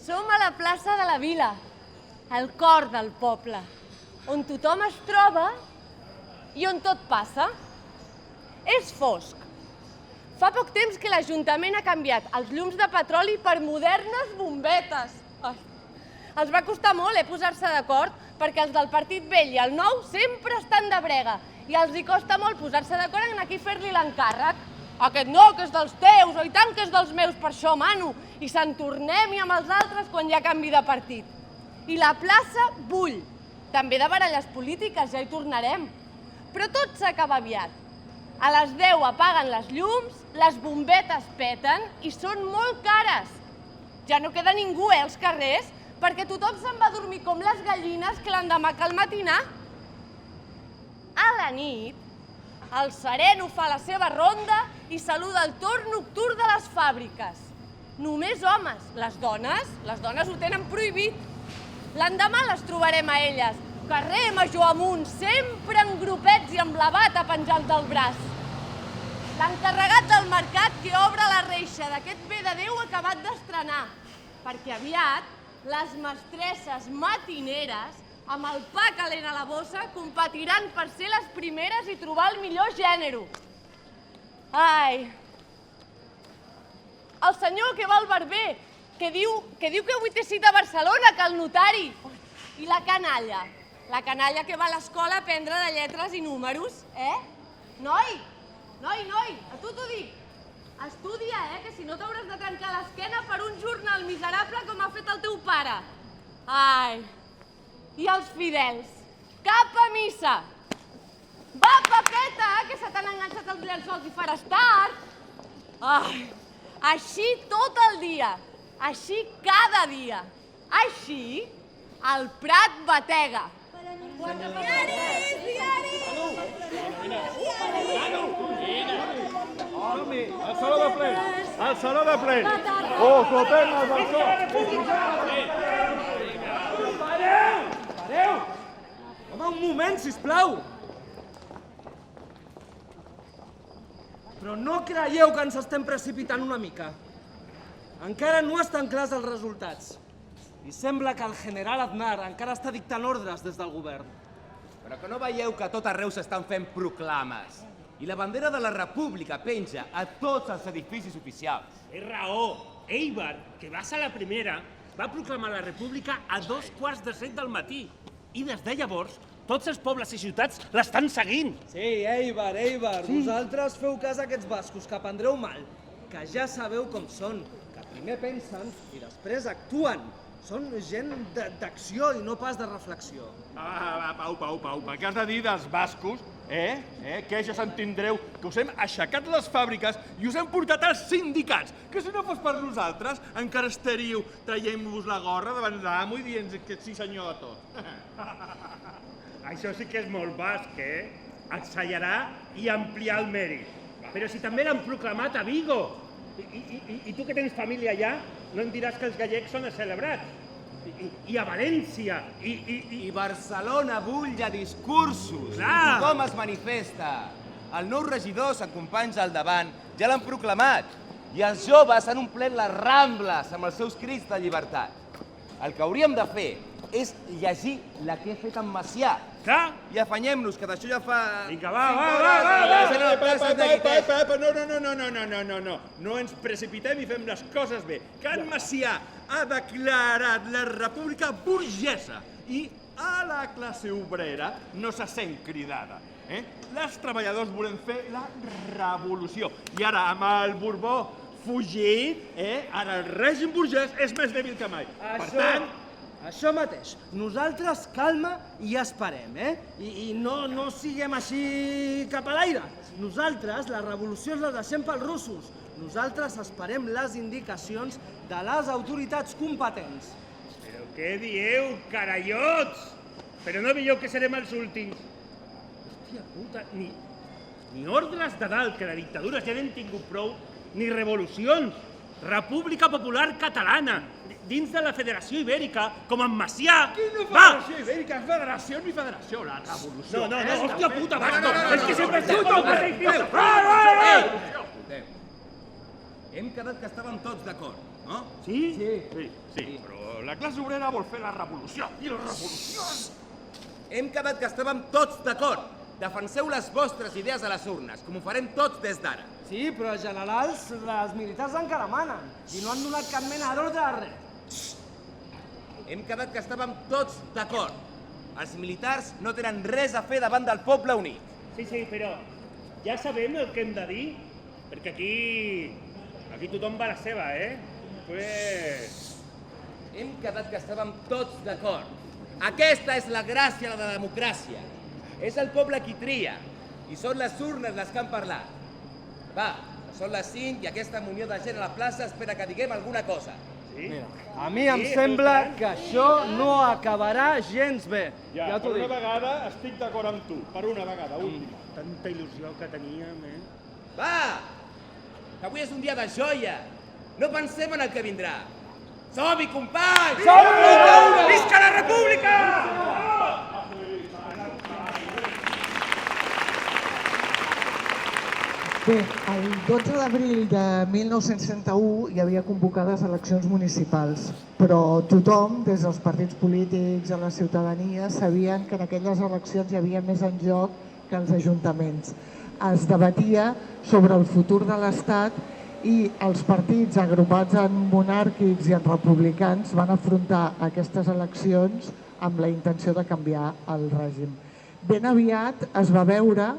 Som a la plaça de la Vila, al cor del poble, on tothom es troba i on tot passa. És fosc. Fa poc temps que l'Ajuntament ha canviat els llums de petroli per modernes bombetes. Els va costar molt posar-se d'acord, perquè els del partit vell i el nou sempre estan de brega i els hi costa molt posar-se d'acord en a qui fer-li l'encàrrec. Aquest no, que és dels teus, o i tant que és dels meus, per això mano. I se'n tornem i amb els altres quan hi ha canvi de partit. I la plaça bull. També de baralles polítiques, ja hi tornarem. Però tot s'acaba aviat. A les 10 apaguen les llums, les bombetes peten i són molt cares. Ja no queda ningú, als carrers, perquè tothom se'n va a dormir com les gallines que l'endemà cal matinar. A la nit, el sereno fa la seva ronda i saluda el torn nocturn de les fàbriques. Només homes. Les dones ho tenen prohibit. L'endemà les trobarem a elles, carrer major amunt, sempre en grupets i amb la bata penjant del braç. L'encarregat del mercat que obre la reixa d'aquest bé de Déu acabat d'estrenar, perquè aviat les mestresses matineres, amb el pa calent a la bossa, competiran per ser les primeres i trobar el millor gènere. Ai! El senyor que va al barber, que diu que avui té cita a Barcelona, que el notari. I la canalla que va a l'escola a aprendre de lletres i números, Noi, a tu t'ho dic. Estudia, que si no t'hauràs de trencar l'esquena per un jornal miserable com ha fet el teu pare. Ai! I els fidels, cap a missa. Va, papeta, que se t'han enganxat els llençols i faràs tard. Ai! Així tot el dia, així cada dia. Així, el Prat batega. Al saló de ple! Oh, copem al balcó! Pareu! Home, un moment, sisplau! Però no creieu que ens estem precipitant una mica? Encara no estan clars els resultats. I sembla que el general Aznar encara està dictant ordres des del govern. Però que no veieu que a tot arreu s'estan fent proclames? I la bandera de la República penja a tots els edificis oficials. És raó. Eibar, que va ser la primera, va proclamar la República a 2:15 del matí. I des de llavors, tots els pobles i ciutats l'estan seguint. Sí, Eibar, vosaltres feu cas a aquests bascos que prendreu mal, que ja sabeu com són, que primer pensen i després actuen. Són gent d'acció i no pas de reflexió. Pau, què has de dir dels bascos? Que ja s'entendreu que us hem aixecat les fàbriques i us hem portat als sindicats, que si no fos per nosaltres encara estaríeu traient-vos la gorra davant l'amo i dient que sí senyor a tot. Això sí que és molt basc, Accelerar i ampliar el mèrit. Però si també l'han proclamat a Vigo. I tu que tens família allà, no em diràs que els gallecs són els celebrats. I a València, I Barcelona bull de discursos. Clar. Tothom es manifesta. El nou regidor s'acompanys al davant, ja l'han proclamat. I els joves han omplert les Rambles amb els seus crits de llibertat. El que hauríem de fer és llegir la que he fet en Macià. clar, I afanyem-nos, que d'això ja fa... vinga, va. No ens precipitem i fem les coses bé. Can Macià ha declarat la república burgesa i a la classe obrera no se sent cridada. Les treballadors volem fer la revolució. I ara, amb el Borbó fugit, ara el règim burgès és més dèbil que mai. Per tant... Això mateix. Nosaltres calma i ja esperem, I no siguem així cap a l'aire. Nosaltres la revolució la deixem pels russos. Nosaltres esperem les indicacions de les autoritats competents. Però què dieu, carallots? Però no veieu que serem els últims? Hòstia puta, ni ordres de dalt, que de dictadures ja n'hem tingut prou, ni revolucions. República Popular Catalana, dins de la Federació Ibèrica, com en Macià. Quina Federació Ibèrica? Federació ni federació, la revolució. No, hòstia puta, basco! És que sempre surto el mateix tio! Escolteu, hem quedat que estàvem tots d'acord. no? Sí? Sí, però la classe obrera vol fer la revolució. I la revolució... Hem quedat que estàvem tots d'acord. Defenseu les vostres idees a les urnes, com ho farem tots des d'ara. Sí, però els generals, els militars encara manen i no han donat cap mena d'ordre a res. Hem quedat que estàvem tots d'acord. Els militars no tenen res a fer davant del poble unit. Sí, però ja sabem el que hem de dir, perquè aquí tothom va a la seva, Pues... Hem quedat que estàvem tots d'acord. Aquesta és la gràcia de la democràcia. És el poble qui tria, i són les urnes les que han parlat. Va, són les 5 i aquesta munió de gent a la plaça espera que diguem alguna cosa. Sí? Mira, a mi em sembla que això no acabarà gens bé. Ja t'ho per una dic. vegada estic d'acord amb tu. Per una vegada, última. Tanta il·lusió que teníem, Va! Que avui és un dia de joia. No pensem en el que vindrà. Som-hi, companys! Som-hi! Visca la república! Bé, el 12 d'abril de 1961 hi havia convocades eleccions municipals, però tothom, des dels partits polítics a la ciutadania, sabien que en aquelles eleccions hi havia més en joc que els ajuntaments. Es debatia sobre el futur de l'Estat i els partits agrupats en monàrquics i en republicans van afrontar aquestes eleccions amb la intenció de canviar el règim. Ben aviat es va veure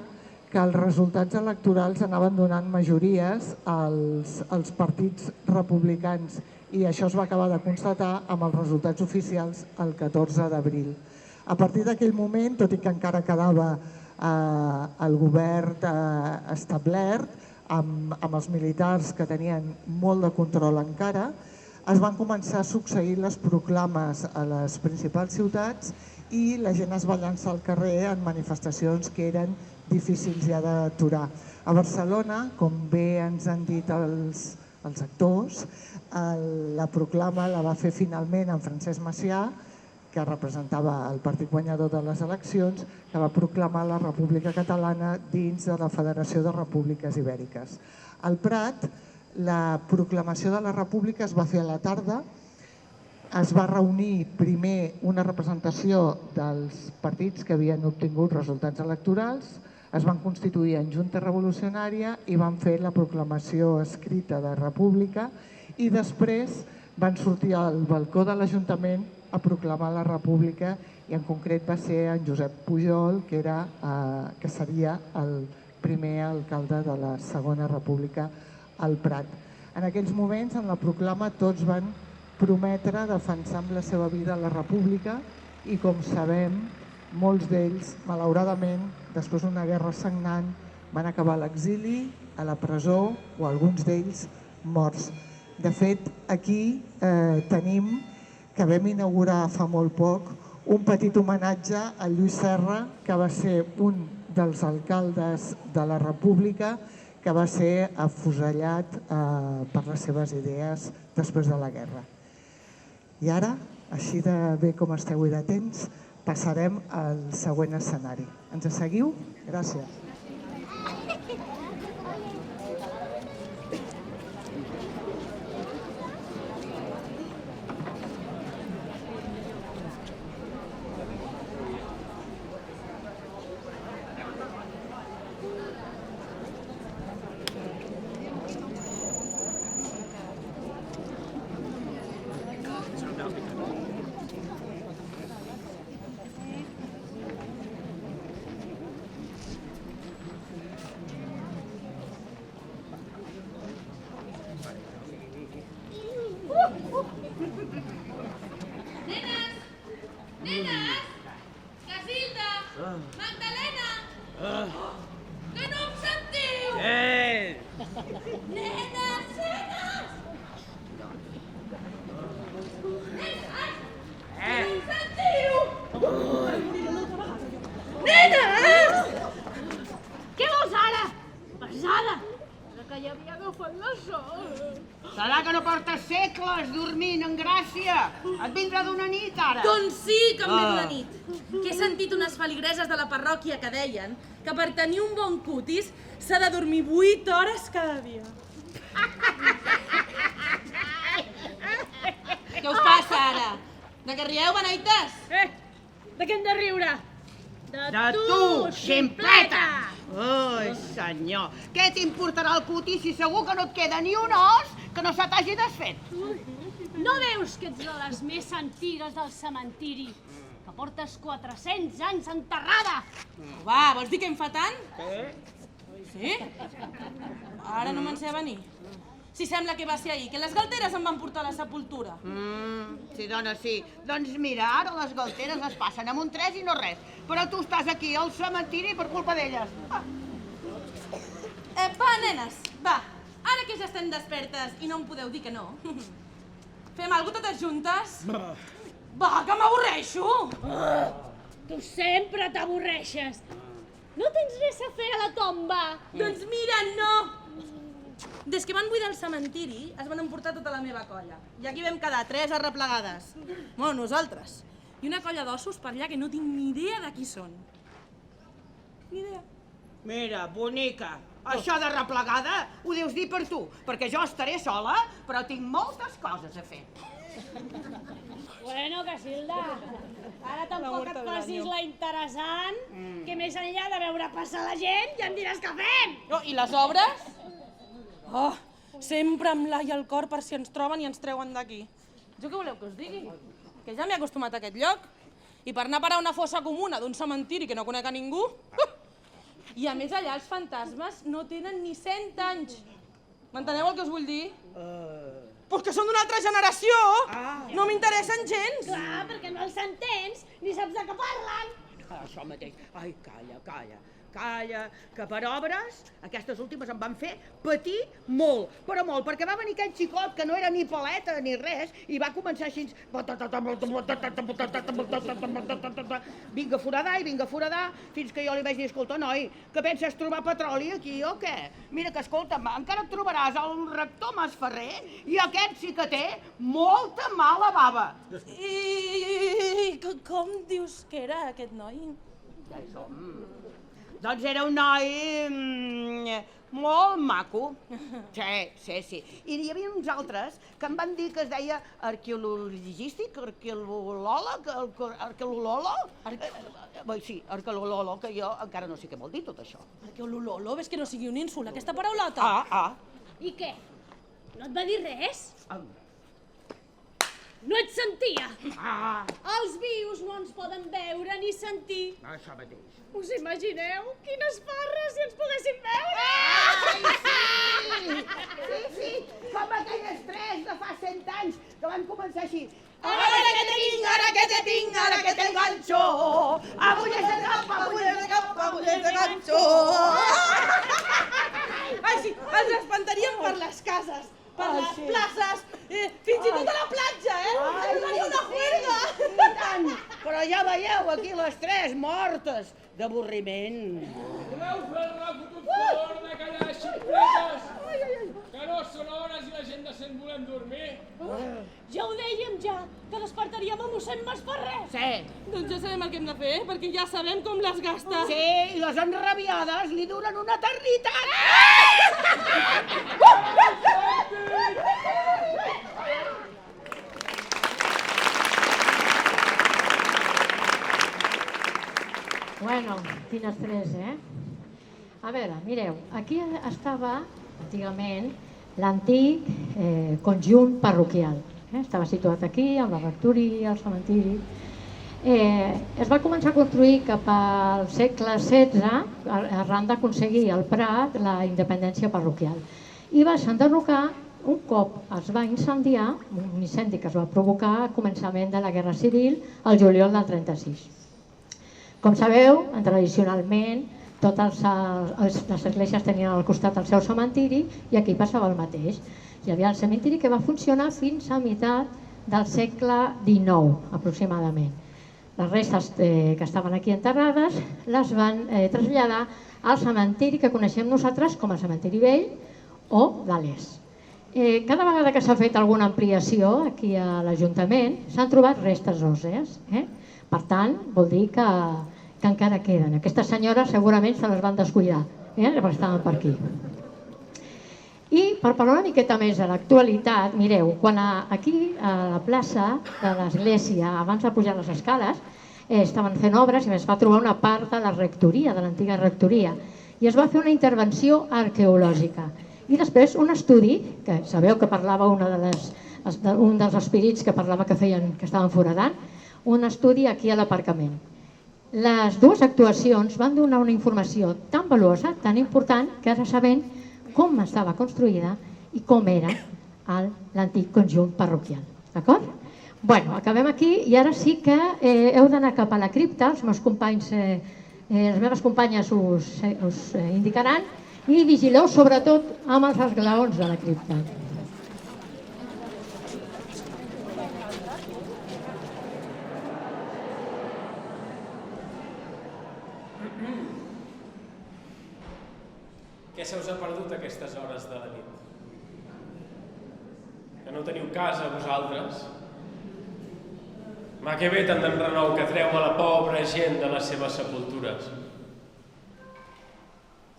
que els resultats electorals anaven donant majories als partits republicans i això es va acabar de constatar amb els resultats oficials el 14 d'abril. A partir d'aquell moment, tot i que encara quedava el govern establert, amb els militars que tenien molt de control encara, es van començar a succeir les proclames a les principals ciutats i la gent es va llançar al carrer en manifestacions que eren difícils ja d'aturar. A Barcelona, com bé ens han dit els actors, la proclama la va fer finalment en Francesc Macià, que representava el partit guanyador de les eleccions, que va proclamar la República Catalana dins de la Federació de Repúbliques Ibèriques. Al Prat, la proclamació de la República es va fer a la tarda. Es va reunir primer una representació dels partits que havien obtingut resultats electorals, es van constituir en Junta Revolucionària i van fer la proclamació escrita de República i després van sortir al balcó de l'Ajuntament a proclamar la República i en concret va ser en Josep Pujol, que seria el primer alcalde de la Segona República al Prat. En aquells moments, en la proclama, tots van prometre defensar amb la seva vida la República i, com sabem, molts d'ells, malauradament, després d'una guerra sagnant, van acabar a l'exili, a la presó o alguns d'ells morts. De fet, aquí tenim que vam inaugurar fa molt poc un petit homenatge a Lluís Serra, que va ser un dels alcaldes de la República que va ser afusellat per les seves idees després de la guerra. I ara, així de bé com esteu i de temps, passarem al següent escenari. Ens seguiu? Gràcies. Nenes! Casilda! Magdalena! Que no em sentiu? Nenes! Que no em sentiu? Nenes! Què vols ara? Pesada! Que ja havia agafat la sol. Serà que no portes segles dormint en gràcia? Et vindrà d'una nit, ara? Doncs sí que em ve d'una nit. Que he sentit unes feligreses de la parròquia que deien que per tenir un bon cutis s'ha de dormir 8 hores cada dia. ara? De què rieu, beneites? De què hem de riure? De tu, ximpleta! Ui, senyor, què t'importarà el cuti si segur que no et queda ni un os que no se t'hagi desfet? No veus que ets de les més antigues del cementiri? Que portes 400 anys enterrada! Va, vols dir que em fa tant? Sí? Ara no me'n sé venir. Si sembla que va ser ahir, que les galteres em van portar a la sepultura. Sí, dona, sí. Doncs mira, ara les galteres es passen amb un 3 i no res. Però tu estàs aquí al cementiri per culpa d'elles. Va, nenes, va. Ara que ja estem despertes i no em podeu dir que no. Fem alguna cosa totes juntes? Va, que m'avorreixo! Tu sempre t'avorreixes. No tens res a fer a la tomba? Doncs mira, no! Des que van buidar el cementiri, es van emportar tota la meva colla. I aquí vam quedar 3 arreplegades. Bueno, nosaltres. I una colla d'ossos per allà que no tinc ni idea de qui són. Ni idea. Mira, bonica, això de replegada ho deus dir per tu, perquè jo estaré sola, però tinc moltes coses a fer. Bueno, Casilda, ara tampoc et facis la interessant, que més enllà de veure passar la gent ja em diràs què fem! Oh, i les obres? Oh, sempre amb l'ai al cor per si ens troben i ens treuen d'aquí. Jo què voleu que us digui? Que ja m'he acostumat a aquest lloc. I per anar a parar a una fossa comuna d'un cementiri que no conec a ningú... I a més allà els fantasmes no tenen ni 100 anys. M'enteneu el que us vull dir? Pues que són d'una altra generació! No m'interessen gens! Clar, perquè no els entens ni saps de què parlen. Això mateix. Ai, calla, calla. Calla, que per obres, aquestes últimes em van fer patir molt, però molt, perquè va venir aquell xicot que no era ni paleta ni res i va començar així... Vinga a foradar, fins que jo li vaig dir, escolta, noi, que penses trobar petroli aquí o què? Mira que, escolta'm, encara et trobaràs el rector Masferrer i aquest sí que té molta mala bava. I com dius que era aquest noi? Doncs era un noi molt maco. Sí. I hi havia uns altres que em van dir que es deia arqueologístic, arqueolòleg, sí, arqueolòleg, que jo encara no sé què vol dir tot això. Arqueolòleg? Ves que no sigui un ínsult, aquesta paraulota? I què? No et va dir res? No et sentia? Els vius no ens poden veure ni sentir. Això mateix. Us imagineu? Quines farres si ens poguéssim veure! Sí, com aquelles 3 de fa 100 anys que van començar així. Ara que te tinc, ara que te enganxo. Agulles de cap, agulles de ganxo. Ai, sí, ens espantaríem per les cases, per les places, fins i tot a la platja, Ens faria una juerga. I tant, però ja veieu aquí les 3 mortes d'avorriment. Voleu fer el fotut fort de callar ximpletes? Que no són hores i la gent de cent volem dormir? Ja ho dèiem ja, que despertaríem a mossèn Masferrer. Sí. Doncs ja sabem el que hem de fer, perquè ja sabem com les gasta. Sí, i les enrabiades li duren una eternitat. Bueno, quin estrès, A veure, mireu, aquí estava, antigament, l'antic conjunt parroquial. Estava situat aquí, amb la rectoria, el cementiri. Es va començar a construir cap al segle XVI, arran d'aconseguir al Prat la independència parroquial. I va s'enderrocar un cop es va incendiar, un incendi que es va provocar al començament de la Guerra Civil, el juliol del 36. Com sabeu, tradicionalment, totes les esglésies tenien al costat el seu cementiri i aquí passava el mateix. Hi havia el cementiri que va funcionar fins a meitat del segle XIX, aproximadament. Les restes que estaven aquí enterrades les van traslladar al cementiri que coneixem nosaltres com a cementiri vell o de l'Est. Cada vegada que s'ha fet alguna ampliació aquí a l'Ajuntament s'han trobat restes òssees. Per tant, vol dir que encara queden. Aquestes senyores segurament se les van descuidar, perquè estaven per aquí. I per parlar una miqueta més de l'actualitat, mireu, quan aquí a la plaça de l'església, abans de pujar les escales, estaven fent obres i es va trobar una part de la rectoria, de l'antiga rectoria, i es va fer una intervenció arqueològica. I després un estudi, que sabeu que parlava un dels espírits que parlava que estaven foradant, un estudi aquí a l'aparcament. Les dues actuacions van donar una informació tan valuosa, tan important, que ara sabem com estava construïda i com era l'antic conjunt parroquial. D'acord? Bueno, acabem aquí i ara sí que heu d'anar cap a la cripta, els meus companys, les meves companyes us indicaran, i vigileu sobretot amb els esglaons de la cripta. Què se us ha perdut a aquestes hores de la nit? Que no teniu casa, vosaltres? Ma, que bé tant d'enrenou que treu a la pobra gent de les seves sepultures.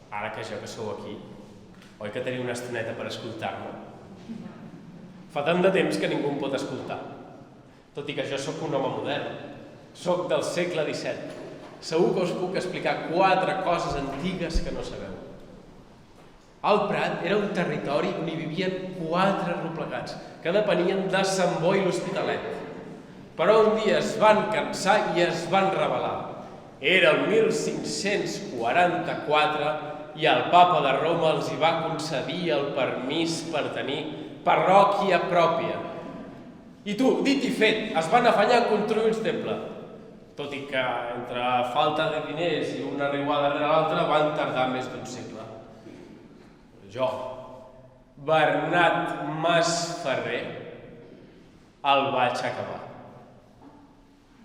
Ara que jo que sou aquí, oi que teniu una estoneta per escoltar-me? Fa tant de temps que ningú em pot escoltar. Tot i que jo sóc un home modern. Sóc del segle XVII. Segur que us puc explicar 4 coses antigues que no sabeu. El Prat era un territori on hi vivien 4 arreplegats, que depenien de Sant Boi i l'Hospitalet. Però un dia es van cansar i es van rebel·lar. Era el 1544 i el papa de Roma els hi va concedir el permís per tenir parròquia pròpia. I tu, dit i fet, es van afanyar a construir un temple. Tot i que entre falta de diners i una riuada darrere l'altra van tardar més d'un segle. Jo, Bernat Masferrer, el vaig acabar.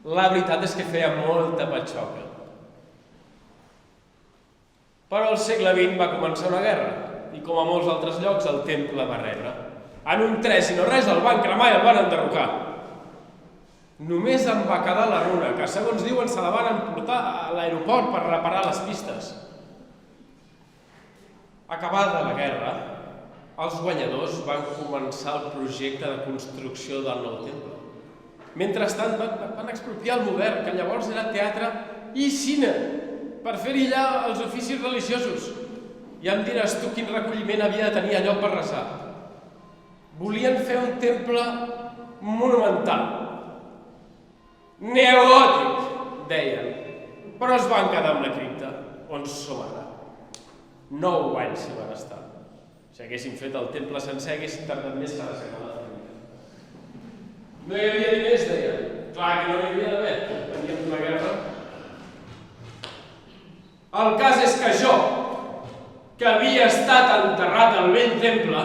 La veritat és que feia molta patxoca. Però al segle XX va començar una guerra i, com a molts altres llocs, el temple va rebre. En un 3 i no res el van cremar i el van enderrocar. Només em va quedar la runa, que segons diuen se la van emportar a l'aeroport per reparar les pistes. Acabada la guerra, els guanyadors van començar el projecte de construcció del nou temple. Mentrestant van expropiar el modern, que llavors era teatre i cine, per fer-hi allà els oficis religiosos. Ja em diràs tu quin recolliment havia de tenir allò per resar. Volien fer un temple monumental. Neogòtic, deien, però es van quedar amb la cripta, on som ara. 9 anys s'hi van estar. Si haguessin fet el temple sencer, haguessin tardat més que la segona de família. No hi havia diners, deien. Clar que no hi havia d'haver, veníem d'una guerra. El cas és que jo, que havia estat enterrat al vell temple,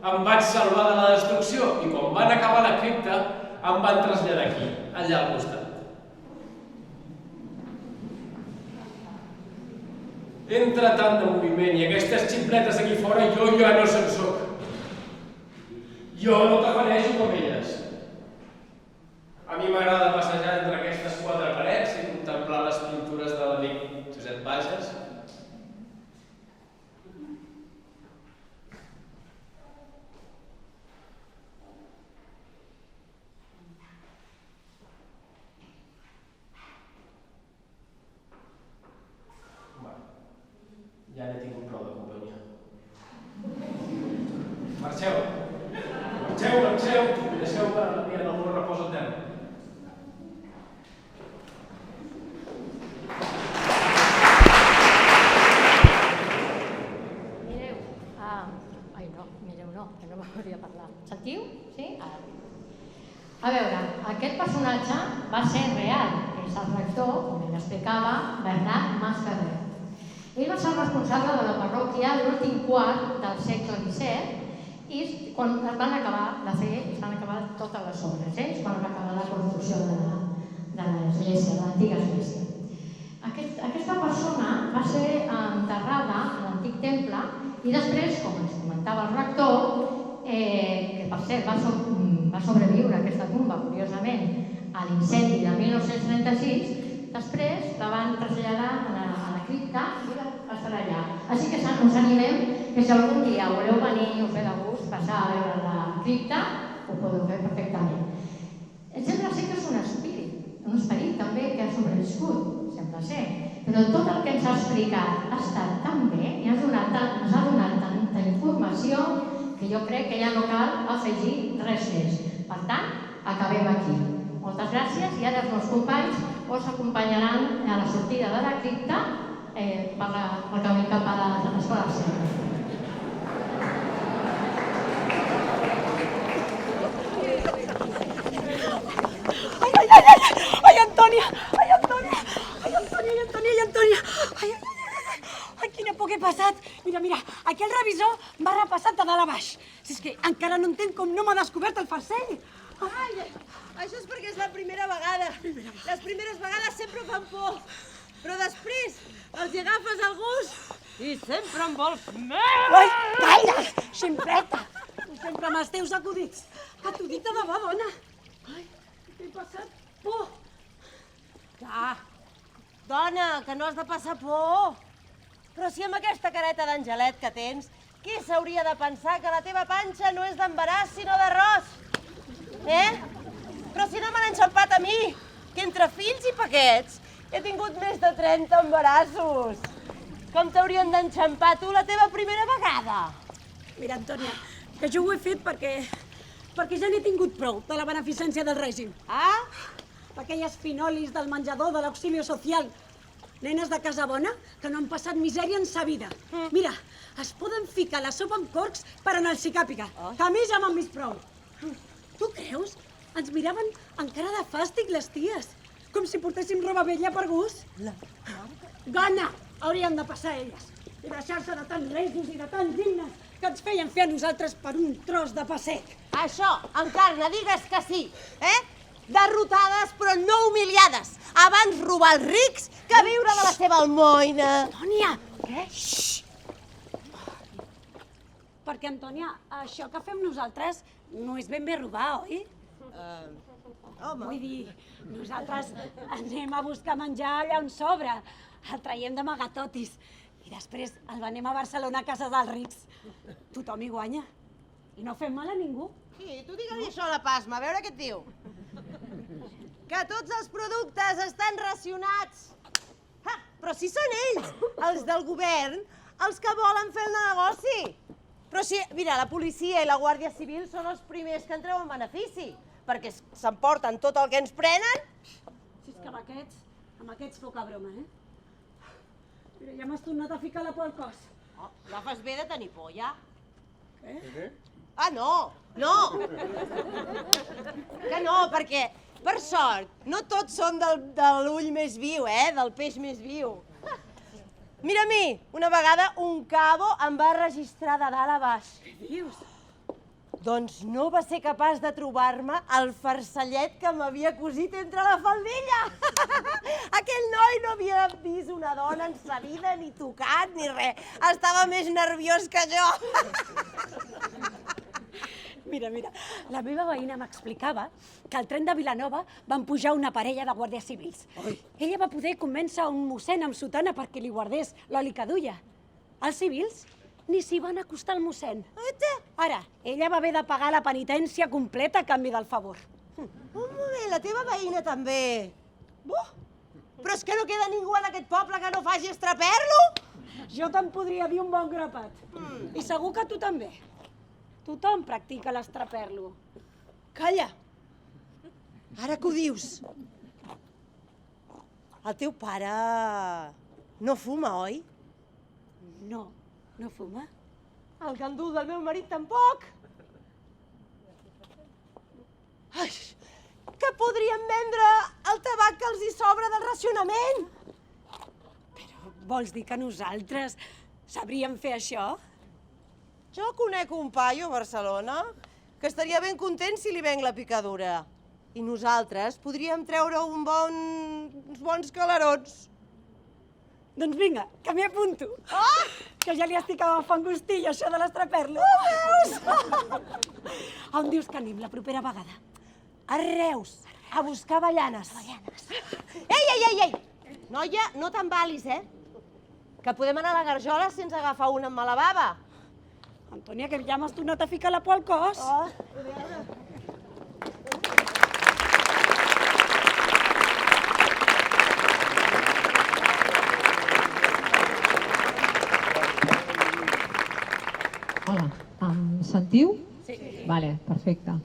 em vaig salvar de la destrucció i quan van acabar la cripta em van traslladar aquí, allà al costat. Entre tant de moviment i aquestes ximpletes aquí fora, jo ja no se'n soc. Jo no t'afanejo com elles. A mi m'agrada passejar entre aquestes 4 parets i contemplar les pintures de l'amic Josep Bages. Ja n'he tingut prou de companyia. Marxeu! Marxeu, marxeu! Deixeu-me en el meu repòs etern. Mireu, que no m'hauria parlar. Sentiu? Sí? Ara. A veure, aquest personatge va ser real, que és el rector, com ell explicava, Bernat Masferrer. Ell va ser responsable de la parròquia l'últim quart del segle XVII i quan es van acabar de fer, es van acabar totes les obres, quan es va acabar la construcció de l'església, de l'antiga església. Aquesta persona va ser enterrada a l'antic temple i després, com ens comentava el rector, que per cert va sobreviure aquesta tomba, curiosament, a l'incendi de 1936, després la van traslladar a la cripta i va estar allà. Així que us animem que si algun dia voleu venir i us ve de gust passar a veure la cripta, ho podeu fer perfectament. Sembla ser que és un esperit també que ha sobreviscut, sembla ser, però tot el que ens ha explicat ha estat tan bé i ens ha donat tanta informació que jo crec que ja no cal afegir res més. Per tant, acabem aquí. Moltes gràcies i ara els meus companys us acompanyaran a la sortida de la cripta pel camí cap a l'escola del centre. Ai, Antònia! Ai, quina por que he passat! Mira, aquí el revisor m'ha repassat de dalt a baix. Si és que encara no entenc com no m'ha descobert el farcell. Ai, això és perquè és la primera vegada. Les primeres vegades sempre fan por. Però després els hi agafes el gust i sempre en vols més. Ai, calla, ximpleta! Sempre amb els teus acudits. Que t'ho dic de debò, dona. Ai, he passat por. Clar, dona, que no has de passar por. Però si amb aquesta careta d'angelet que tens, qui s'hauria de pensar que la teva panxa no és d'embaràs sinó d'arròs? Però si no m'han enxampat a mi, que entre fills i paquets he tingut més de 30 embarassos. Com t'haurien d'enxampar tu la teva primera vegada? Mira, Antònia, que jo ho he fet perquè ja n'he tingut prou de la beneficència del règim. Ah? Aquelles finolis del menjador de l'auxilio social. Nenes de casa bona que no han passat misèria en sa vida. Mira, es poden ficar la sopa amb corcs per anar al cicàpica, que a mi ja m'han vist prou. Tu creus? Ens miraven amb cara de fàstic les ties, com si portéssim roba vella per gust. Gana haurien de passar elles i deixar-se de tants resos i de tants himnes que ens feien fer a nosaltres per un tros de pa sec. Això, Encarna, digues que sí, Derrotades però no humiliades. Abans robar els rics que viure de la seva almoina. Antònia! Què? Xxxt! Perquè, Antònia, això que fem nosaltres no és ben bé robar, oi? Home. Vull dir, nosaltres anem a buscar menjar allà on sobra, el traiem d'amagatotis i després el venem a Barcelona a casa dels rics. Tothom hi guanya i no fem mal a ningú. Sí, tu digue-li això a la Pasma, a veure què et diu. Que tots els productes estan racionats. Però si són ells, els del govern, els que volen fer el negoci. Però si, mira, la policia i la Guàrdia Civil són els primers que en treuen benefici, perquè s'emporten tot el que ens prenen. Si és que amb aquests poca broma, Mira, ja m'has tornat a ficar la por al cos. Ja fas bé de tenir por, ja. Què? Ah, no! Que no, perquè, per sort, no tots són de l'ull més viu, del peix més viu. Mira a mi, una vegada un cabo em va registrar de dalt a baix. Què dius? Doncs no va ser capaç de trobar-me el farcellet que m'havia cosit entre la faldilla. Aquell noi no havia vist una dona en sa vida, ni tocat, ni res. Estava més nerviós que jo. Mira, la meva veïna m'explicava que al tren de Vilanova van pujar una parella de guàrdies civils. Ella va poder convèncer un mossèn amb sotana perquè li guardés l'oli que duia. Els civils ni s'hi van acostar al mossèn. Ara, ella va haver de pagar la penitència completa a canvi del favor. Un moment, la teva veïna també. Però és que no queda ningú en aquest poble que no faci estraper-lo? Jo te'n podria dir un bon grapat. I segur que tu també. Tothom practica l'estraper-lo. Calla! Ara que ho dius. El teu pare no fuma, oi? No fuma. El gandul del meu marit tampoc. Ai, que podríem vendre el tabac que els hi sobra del racionament. Però vols dir que nosaltres sabríem fer això? Jo conec un paio a Barcelona que estaria ben content si li venc la picadura. I nosaltres podríem treure uns bons calarons. Doncs vinga, que m'hi apunto. Que ja li estic agafant gustillo, això de l'estraper-lo. On dius que anem la propera vegada? A Reus, a buscar avellanes. Ei! Noia, no t'embalis, Que podem anar a la Garjola sense agafar una amb mala bava. Antònia, que ja m'has tornat a ficar la por al cos. Hola, em sentiu? Sí. Vale, perfecte.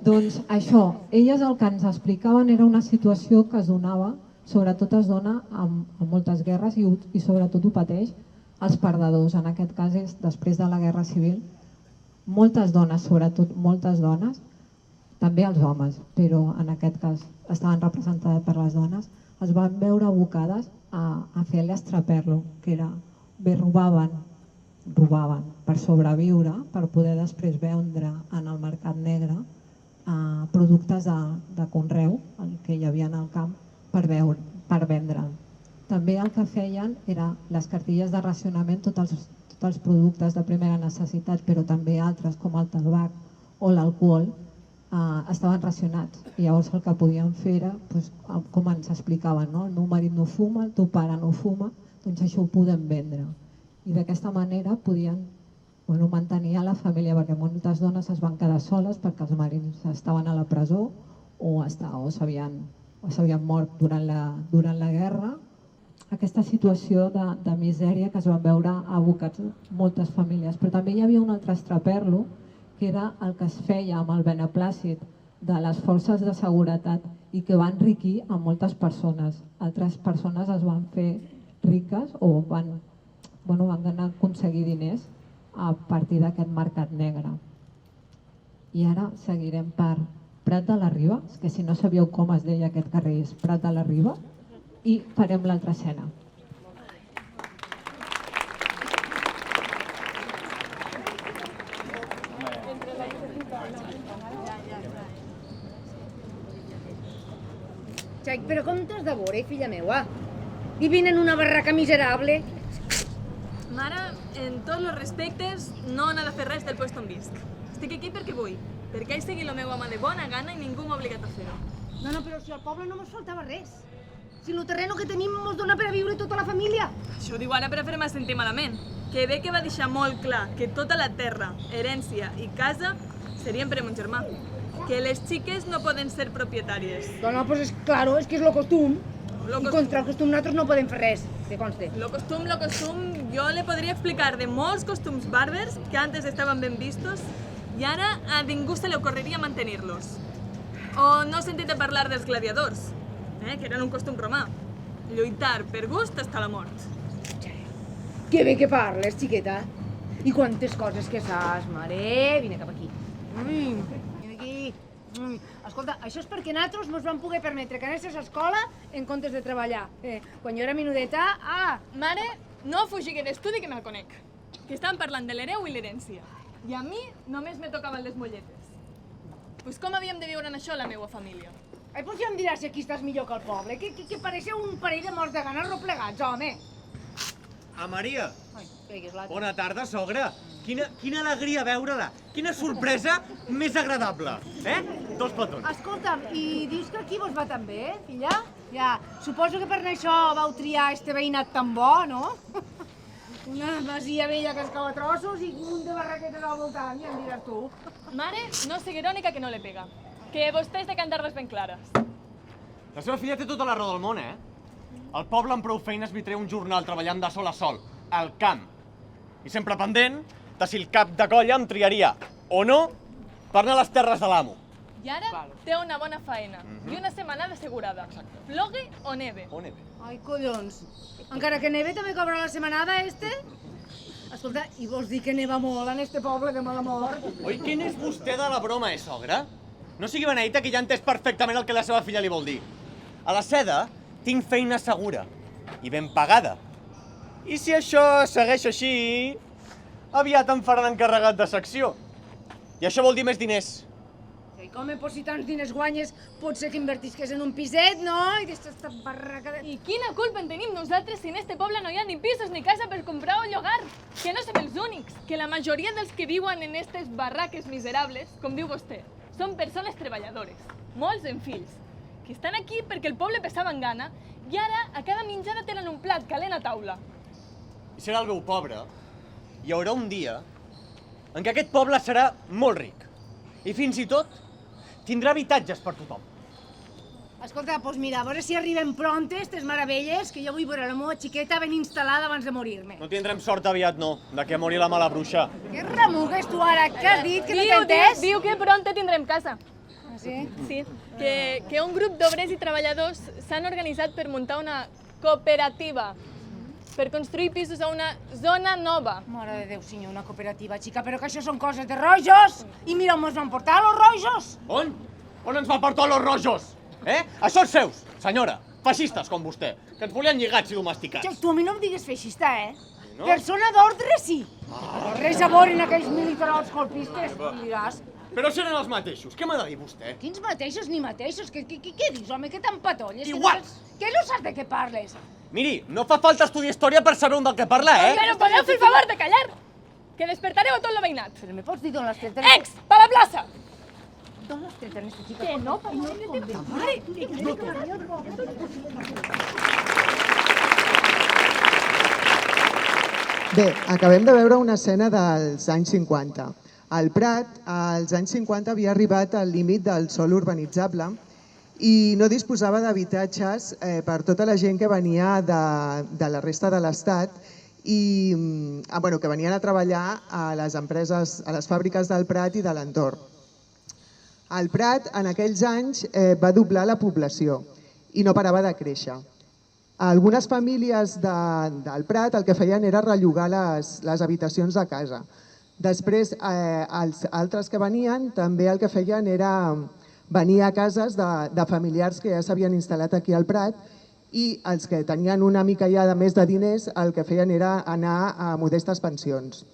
Doncs això, elles el que ens explicaven era una situació que es donava, sobretot es dona en moltes guerres i sobretot ho pateix els perdedors. En aquest cas és després de la Guerra Civil. Moltes dones, sobretot moltes dones, també els homes, però en aquest cas estaven representades per les dones, es van veure abocades a fer l'estraperlo, que era bé robaven per sobreviure, per poder després vendre en el mercat negre productes de conreu, el que hi havia en el camp, per vendre. També el que feien era les cartilles de racionament, tots els productes de primera necessitat, però també altres com el tabac o l'alcohol, estaven racionats. I llavors el que podien fer era, com ens explicaven, el meu marit no fuma, el teu pare no fuma, doncs això ho podem vendre. I d'aquesta manera podien mantenir a la família, perquè moltes dones es van quedar soles perquè els marits estaven a la presó o s'havien mort durant la guerra. Aquesta situació de misèria que es van veure abocats moltes famílies. Però també hi havia un altre estraperlo, que era el que es feia amb el beneplàcit de les forces de seguretat i que va enriquir a moltes persones. Altres persones es van fer riques o van aconseguir diners a partir d'aquest mercat negre. I ara seguirem per Prat de la Riba, que si no sabíeu com es deia aquest carrer és Prat de la Riba, i farem l'altra escena. Xaic, però com t'has de veure, filla meua? Vivint en una barraca miserable. Mare, en tots els respectes, no n'ha de fer res del lloc on visc. Estic aquí perquè vull, perquè ell sigui el meu home de bona gana i ningú m'ha obligat a fer-ho. No, però si al poble no mos faltava res. Si el terreno que tenim mos dona per a viure tota la família. Això ho diu ara per a fer-me sentir malament. Que bé que va deixar molt clar que tota la terra, herència i casa serien per a mon germà. Que les xiques no poden ser propietàries. No, pues és claro, és que és lo costum. I contra el costum nosaltres no podem fer res, que conste. Lo costum, jo le podria explicar de molts costums bàrbars que antes estaven ben vistos i ara a ningú se li ocorreria mantenir-los. O no he sentit a parlar dels gladiadors, que eren un costum romà. Lluitar per gust fins a la mort. Que bé que parles, xiqueta. I quantes coses que saps, mare. Vine cap aquí. Vine aquí. Escolta, això és perquè nosaltres mos vam poder permetre que anessis a escola en comptes de treballar. Quan jo era menudeta... Mare, no fugigui d'estudi que me'l conec. Que estan parlant de l'hereu i l'herència. I a mi només me tocaven les molletes. Pues com havíem de viure en això la meva família? Ai, doncs ja em diràs si aquí estàs millor que el poble. Que pareixeu un parell de morts de gana replegats, home. Maria. Ai, que l'altre. Bona tarda, sogra. Quina alegria veure-la. Quina sorpresa més agradable. Dos petons. Escolta'm, i dius que aquí vos va tan bé, filla? Ja, suposo que per això vau triar este veïnat tan bo, no? Una masia vella que es cau a trossos i un de barraquetes al voltant, ja em diràs tu. Mare, no sigui irònica que no le pega. Que vostè és de cantar-les ben clares. La seva filla té tota la raó del món, El poble amb prou feines m'hi treu un jornal treballant de sol a sol, al camp. I sempre pendent de si el cap de colla em triaria, o no, per anar a les terres de l'amo. I ara té una bona faena i una setmanada assegurada. Plogui o neve. Ai, collons. Encara que neve també cobra la setmanada, este? Escolta, i vols dir que neva molt en este poble de mala mort? Oi, quin és vostè de la broma, sogra? No sigui beneita que ja ha entès perfectament el que la seva filla li vol dir. A la seda tinc feina segura i ben pagada. I si això segueix així, aviat em faran encarregat de secció. I això vol dir més diners. I com si tants diners guanyes, pot ser que invertisques en un piset, no? I d'aquesta barraca de... I quina culpa en tenim nosaltres si en este poble no hi ha ni pisos ni casa per comprar o llogar? Que no som els únics, que la majoria dels que viuen en aquestes barraques miserables, com diu vostè, són persones treballadores, molts en fills, que estan aquí perquè el poble pesava en gana i ara a cada menjada tenen un plat calent a taula. I serà el veu pobre. Hi haurà un dia en què aquest poble serà molt ric. I fins i tot tindrà habitatges per tothom. Escolta, doncs mira, a veure si arribem pronte, aquestes meravelles, que jo vull veure la meva xiqueta ben instal·lada abans de morir-me. No tindrem sort aviat, no, de que mori la mala bruixa. Què remugues tu ara? Què has dit? Que no t'he entès? Diu que pronte tindrem casa. Ah, sí? Sí, que un grup d'obrers i treballadors s'han organitzat per muntar una cooperativa per construir pisos a una zona nova. Mare de Déu, senyor, una cooperativa, xica, però que això són coses de rojos! I mira on ens van portar, los rojos! On? On ens va portar los rojos? Això és seus, senyora, feixistes com vostè, que ens volien lligats i domesticats. Tu a mi no em digues feixista, No? Persona d'ordre, sí. Però res a veure en aquells militars colpistes, diràs. Però seran els mateixos, què m'ha de dir vostè? Quins mateixos ni mateixos? Què dius, home? Què t'empatolles? Iguals! Que no saps de què parles? Miri, no fa falta estudiar història per saber del que parla, Però podeu fer el favor de callar, que despertareu a tot el veïnat. Però me pots dir d'on l'has tret? Ex, pa la plaça! D'on l'has tret, aquesta xica? Que no, per Bé, acabem de veure una escena dels anys 50. El Prat, als anys 50, havia arribat al límit del sòl urbanitzable i no disposava d'habitatges per tota la gent que venia de la resta de l'Estat i que venien a treballar a les empreses, a les fàbriques del Prat i de l'entorn. El Prat, en aquells anys, va doblar la població i no parava de créixer. Algunes famílies del Prat el que feien era rellogar les habitacions de casa. Després, els altres que venien també el que feien era venir a cases de familiars que ja s'havien instal·lat aquí al Prat i els que tenien una mica ja de més de diners el que feien era anar a modestes pensions.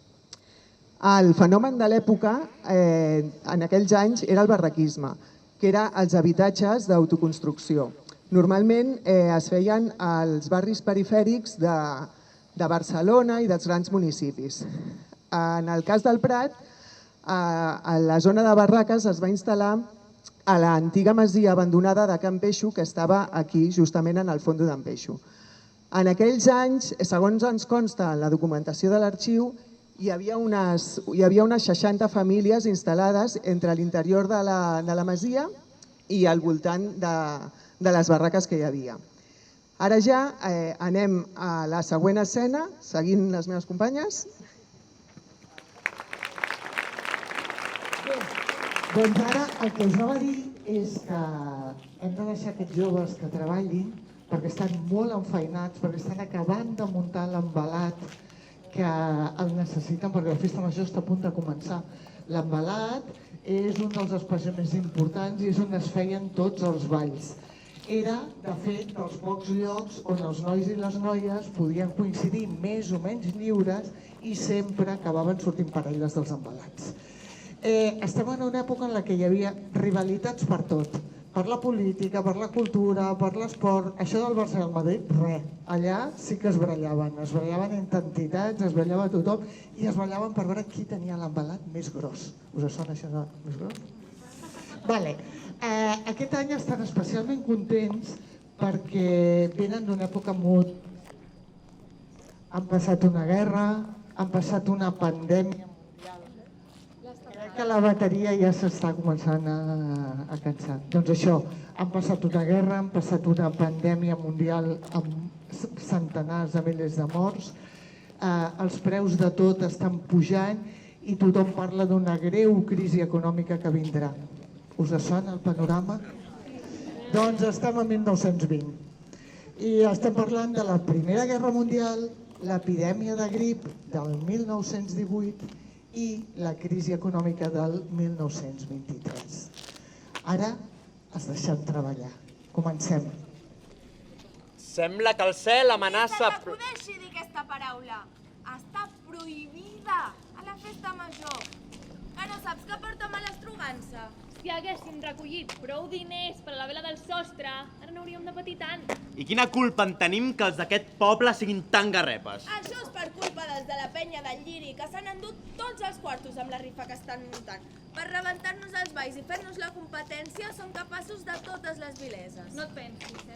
El fenomen de l'època en aquells anys era el barraquisme, que eren els habitatges d'autoconstrucció. Normalment es feien als barris perifèrics de Barcelona i dels grans municipis. En el cas del Prat, a la zona de barraques es va instal·lar a l'antiga masia abandonada de Can Peixo, que estava aquí, justament en el fondo d'en Peixo. En aquells anys, segons ens consta en la documentació de l'arxiu, hi havia unes 60 famílies instal·lades entre l'interior de la masia i al voltant de les barraques que hi havia. Ara ja anem a la següent escena, seguint les meves companyes. Doncs ara el que us anava a dir és que hem de deixar aquests joves que treballin perquè estan molt enfeinats, perquè estan acabant de muntar l'embalat que el necessiten perquè la festa major està a punt de començar. L'embalat és un dels espais més importants i és on es feien tots els balls. Era, de fet, dels pocs llocs on els nois i les noies podien coincidir més o menys lliures i sempre acabaven sortint parelles dels embalats. Estem en una època en la que hi havia rivalitats per tot, per la política, per la cultura, per l'esport. Això del Barça i el Madrid, res. Allà sí que es barallaven entre entitats, es barallava tothom i es barallaven per veure qui tenia l'embalat més gros. Us sona això de més gros? Vale. Aquest any estan especialment contents perquè venen d'una època molt... Han passat una guerra, han passat una pandèmia, que la bateria ja s'està començant a cansar. Doncs això, han passat una guerra, han passat una pandèmia mundial amb centenars de milers de morts, els preus de tot estan pujant i tothom parla d'una greu crisi econòmica que vindrà. Us sona el panorama? Doncs estem a 1920 i estem parlant de la Primera Guerra Mundial, l'epidèmia de grip del 1918 i la crisi econòmica del 1923. Ara es deixem treballar. Comencem. Sembla que el cel amenaça... Sense que podeixi dir aquesta paraula. Està prohibida a la festa major. Que no saps que porta malastrugança? Si haguéssim recollit prou diners per a la vela del sostre, ara no hauríem de patir tant. I quina culpa en tenim que els d'aquest poble siguin tan garrepes? Això és per culpa dels de la penya del Lliri, que s'han endut tots els quartos amb la rifa que estan muntant. Per rebentar-nos els balls i fer-nos la competència són capaços de totes les vileses. No et pensis,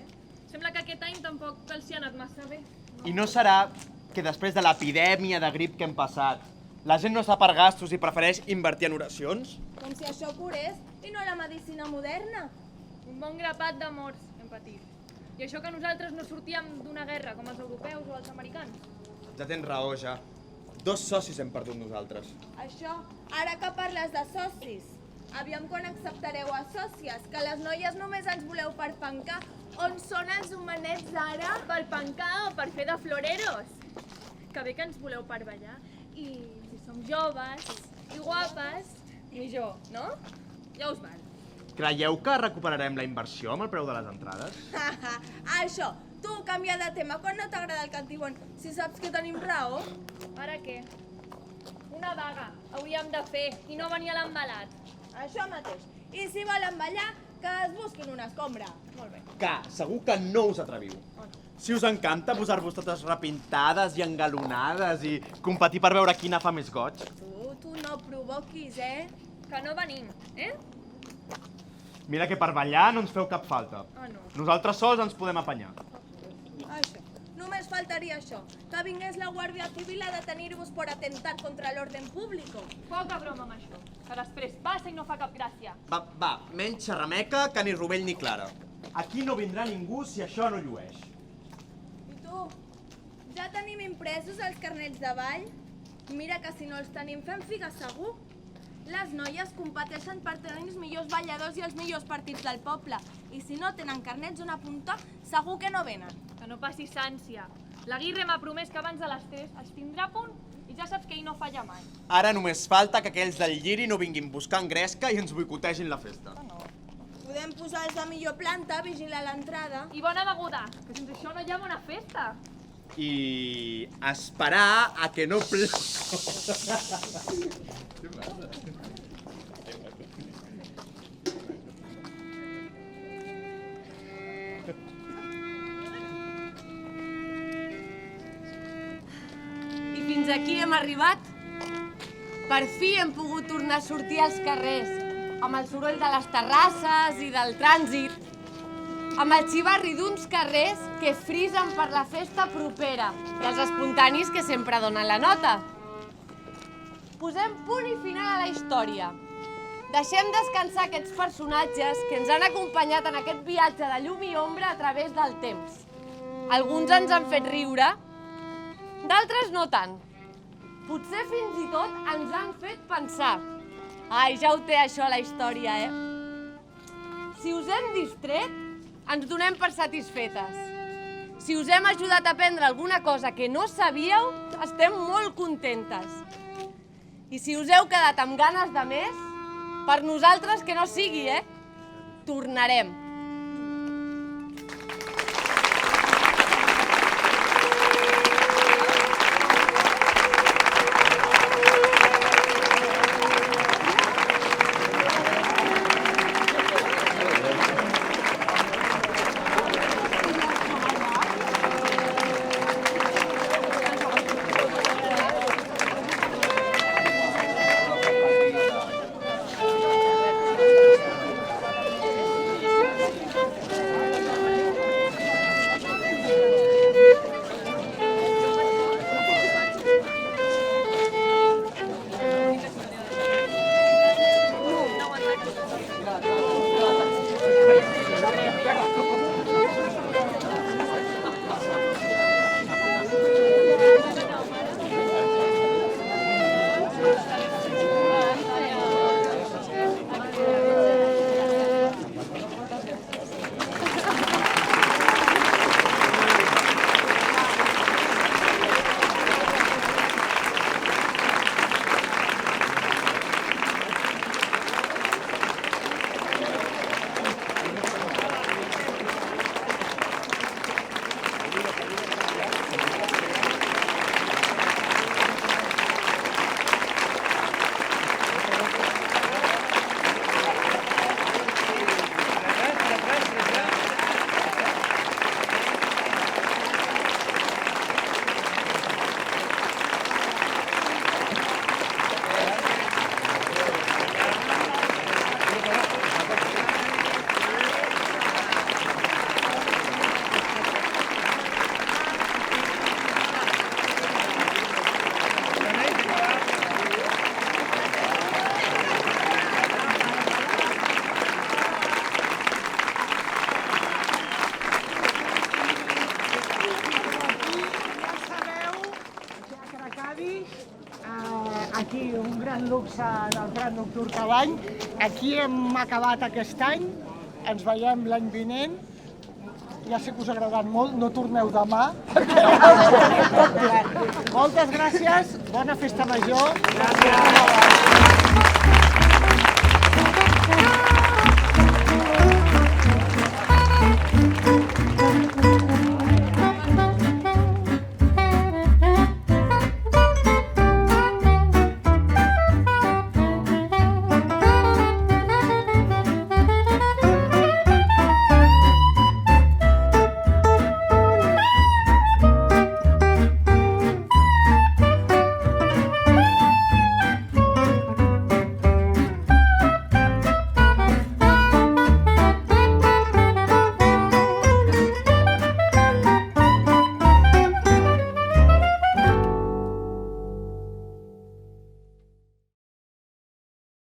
Sembla que aquest any tampoc els hi ha anat massa bé. I no serà que després de l'epidèmia de grip que hem passat, La gent no sap per gastos i prefereix invertir en oracions? Com si això curés i no la medicina moderna. Un bon grapat de morts hem patit. I això que nosaltres no sortíem d'una guerra com els europeus o els americans. Ja tens raó, ja. 2 socis hem perdut nosaltres. Això, ara que parles de socis, aviam quan acceptareu a sòcies, que les noies només ens voleu per pencar. On són els homenets ara? Per pencar o per fer de floreros? Que bé que ens voleu per ballar. I si som joves i guapes, millor, no? Ja us val. Creieu que recuperarem la inversió amb el preu de les entrades? Això, tu canvia de tema quan no t'agrada el que et diuen, si saps que tenim raó. Ara què? Una vaga hauríem de fer i no venir a l'embalat. Això mateix. I si volen ballar, que es busquin una escombra. Molt bé. Que segur que no us atreviu. Si us encanta posar-vos totes repintades i engalonades i competir per veure quina fa més goig. Tu no provoquis, Que no venim, Mira que per ballar no ens feu cap falta. No. Nosaltres sols ens podem apanyar. Això. Només faltaria això, que vingués la Guàrdia Civil a detenir-vos per atentar contra l'orden público. Poca broma amb això, que després passa i no fa cap gràcia. Va, menys xerrameca que ni rovell ni clara. Aquí no vindrà ningú si això no llueix. I tu? Ja tenim impresos els carnets de ball? Mira que si no els tenim fem figa segur. Les noies competeixen per tenir els millors balladors i els millors partits del poble. I si no tenen carnets on apuntar, segur que no venen. Que no passi sànsia. L'Aguirre m'ha promès que abans de les 3 els tindrà a punt i ja saps que ell no falla mai. Ara només falta que aquells del lliri no vinguin buscant gresca i ens boicotegin la festa. Podem posar els de millor planta a vigilar l'entrada. I bona beguda, que sense això no hi ha bona festa. I esperar a que no plogui. I fins aquí hem arribat. Per fi hem pogut tornar a sortir als carrers, amb el soroll de les terrasses i del trànsit, amb el xivarri d'uns carrers que frisen per la festa propera i els espontanis que sempre donen la nota. Posem punt i final a la història. Deixem descansar aquests personatges que ens han acompanyat en aquest viatge de llum i ombra a través del temps. Alguns ens han fet riure, d'altres no tant. Potser fins i tot ens han fet pensar. Ai, ja ho té això la història, Si us hem distret, ens donem per satisfetes. Si us hem ajudat a aprendre alguna cosa que no sabíeu, estem molt contentes. I si us heu quedat amb ganes de més, per nosaltres que no sigui, Tornarem. aquí un gran luxe en el Prat Nocturn cada any. Aquí hem acabat aquest any, ens veiem l'any vinent. Ja sé que us ha agradat molt, no torneu demà, perquè ja ho tenim tot ple. Moltes gràcies, bona festa major. Gràcies.